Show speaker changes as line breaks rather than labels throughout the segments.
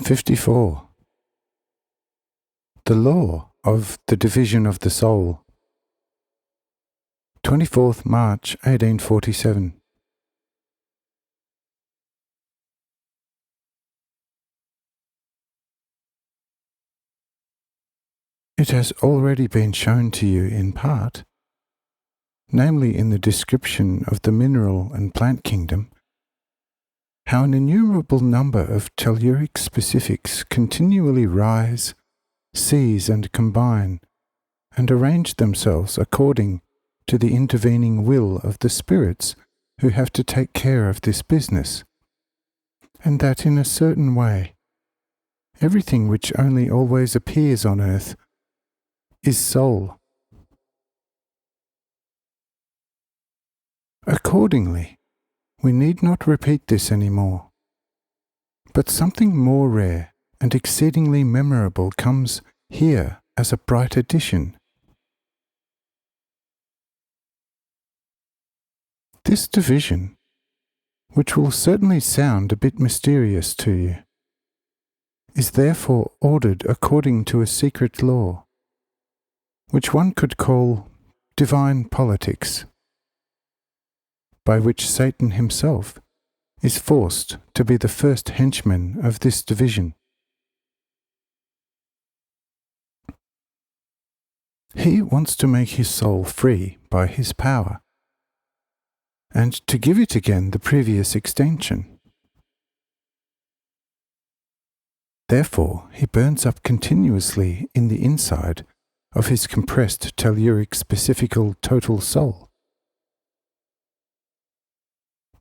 54. The Law of the Division of the Soul. 24th March 1847. It has already been shown to you in part, namely in the description of the mineral and plant kingdom, how an innumerable number of telluric specifics continually rise, seize and combine, and arrange themselves according to the intervening will of the spirits who have to take care of this business, and that in a certain way everything which only always appears on earth is soul. Accordingly, we need not repeat this any more, but something more rare and exceedingly memorable comes here as a bright addition. This division, which will certainly sound a bit mysterious to you, is therefore ordered according to a secret law, which one could call divine politics, by which Satan himself is forced to be the first henchman of this division. He wants to make his soul free by his power, and to give it again the previous extension. Therefore, he burns up continuously in the inside of his compressed telluric specifical total soul.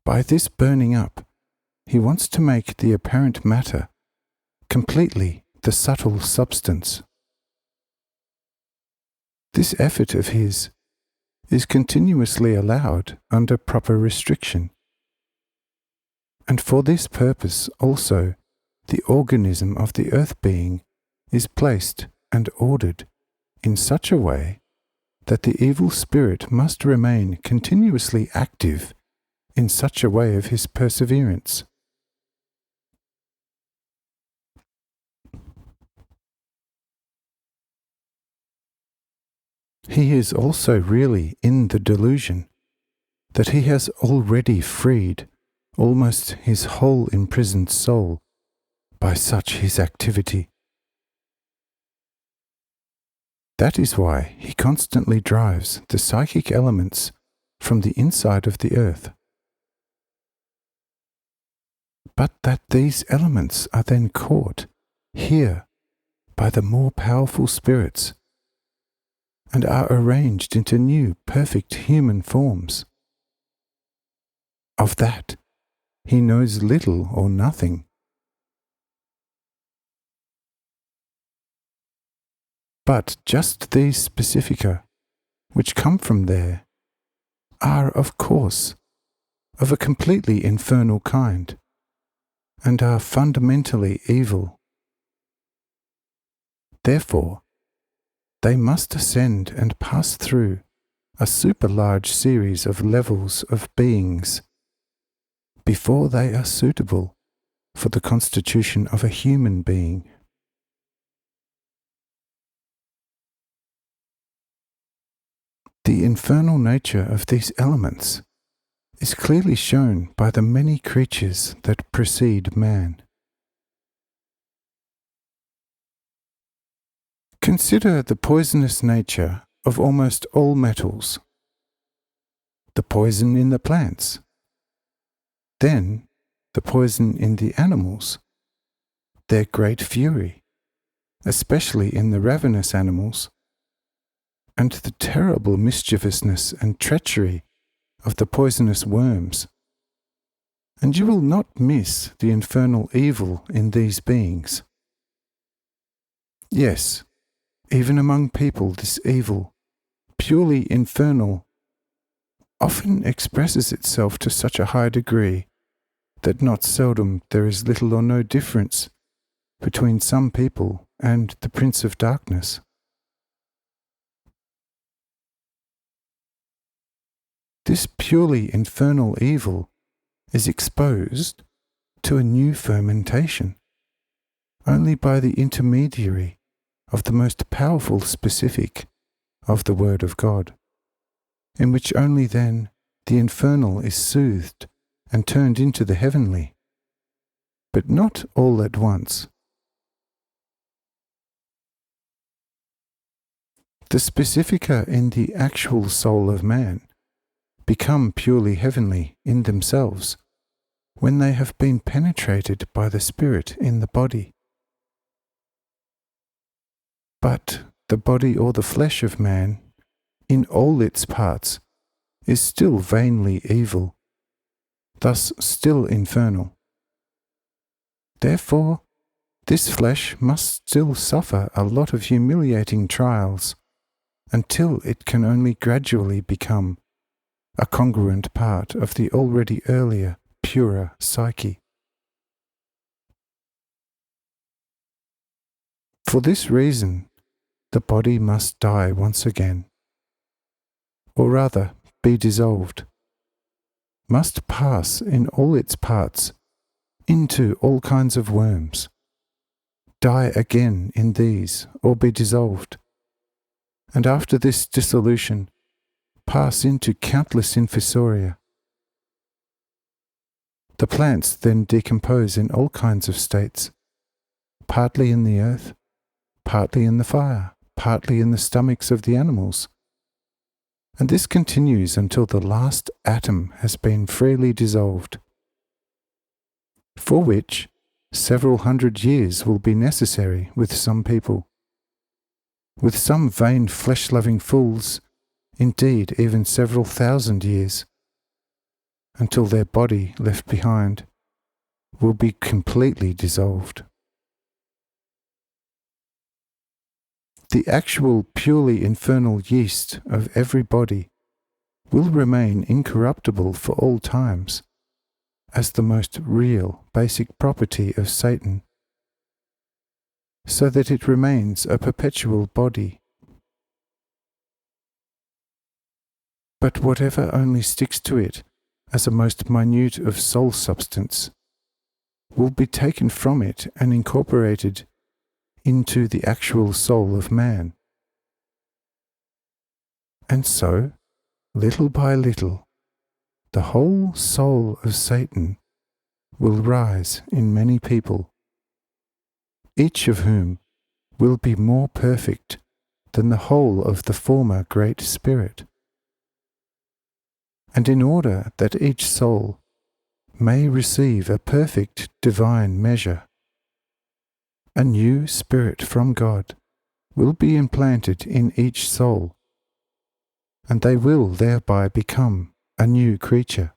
By this burning up, he wants to make the apparent matter completely the subtle substance. This effort of his is continuously allowed under proper restriction, and for this purpose also the organism of the earth being is placed and ordered in such a way that the evil spirit must remain continuously active in such a way of his perseverance. He is also really in the delusion that he has already freed almost his whole imprisoned soul by such his activity. That is why he constantly drives the psychic elements from the inside of the earth. But that these elements are then caught here by the more powerful spirits and are arranged into new perfect human forms. Of that he knows little or nothing. But just these specifica, which come from there, are of course of a completely infernal kind, and are fundamentally evil. Therefore, they must ascend and pass through a super-large series of levels of beings before they are suitable for the constitution of a human being. The infernal nature of these elements is clearly shown by the many creatures that precede man. Consider the poisonous nature of almost all metals, the poison in the plants, then the poison in the animals, their great fury, especially in the ravenous animals, and the terrible mischievousness and treachery of the poisonous worms, and you will not miss the infernal evil in these beings. Yes, even among people this evil, purely infernal, often expresses itself to such a high degree that not seldom there is little or no difference between some people and the Prince of Darkness. This purely infernal evil is exposed to a new fermentation, only by the intermediary of the most powerful specific of the Word of God, in which only then the infernal is soothed and turned into the heavenly, but not all at once. The specifica in the actual soul of man become purely heavenly in themselves when they have been penetrated by the Spirit in the body. But the body or the flesh of man, in all its parts, is still vainly evil, thus still infernal. Therefore, this flesh must still suffer a lot of humiliating trials until it can only gradually become a congruent part of the already earlier, purer psyche. For this reason, the body must die once again, or rather be dissolved, must pass in all its parts into all kinds of worms, die again in these, or be dissolved, and after this dissolution pass into countless infusoria. The plants then decompose in all kinds of states, partly in the earth, partly in the fire, partly in the stomachs of the animals, and this continues until the last atom has been freely dissolved, for which several 100 years will be necessary with some people. With some vain flesh-loving fools, indeed even several 1,000 years, until their body left behind will be completely dissolved. The actual purely infernal yeast of every body will remain incorruptible for all times, as the most real basic property of Satan, so that it remains a perpetual body. But whatever only sticks to it as a most minute of soul substance will be taken from it and incorporated into the actual soul of man. And so, little by little, the whole soul of Satan will rise in many people, each of whom will be more perfect than the whole of the former Great Spirit. And in order that each soul may receive a perfect divine measure, a new spirit from God will be implanted in each soul, and they will thereby become a new creature.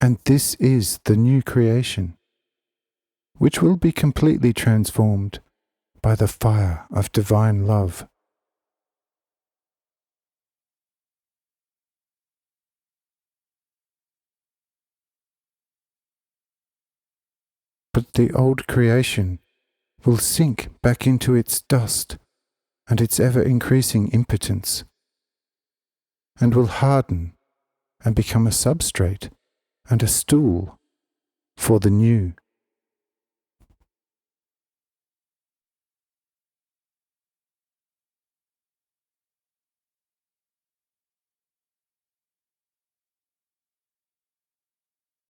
And this is the new creation, which will be completely transformed by the fire of divine love. But the old creation will sink back into its dust and its ever-increasing impotence, and will harden and become a substrate and a stool for the new.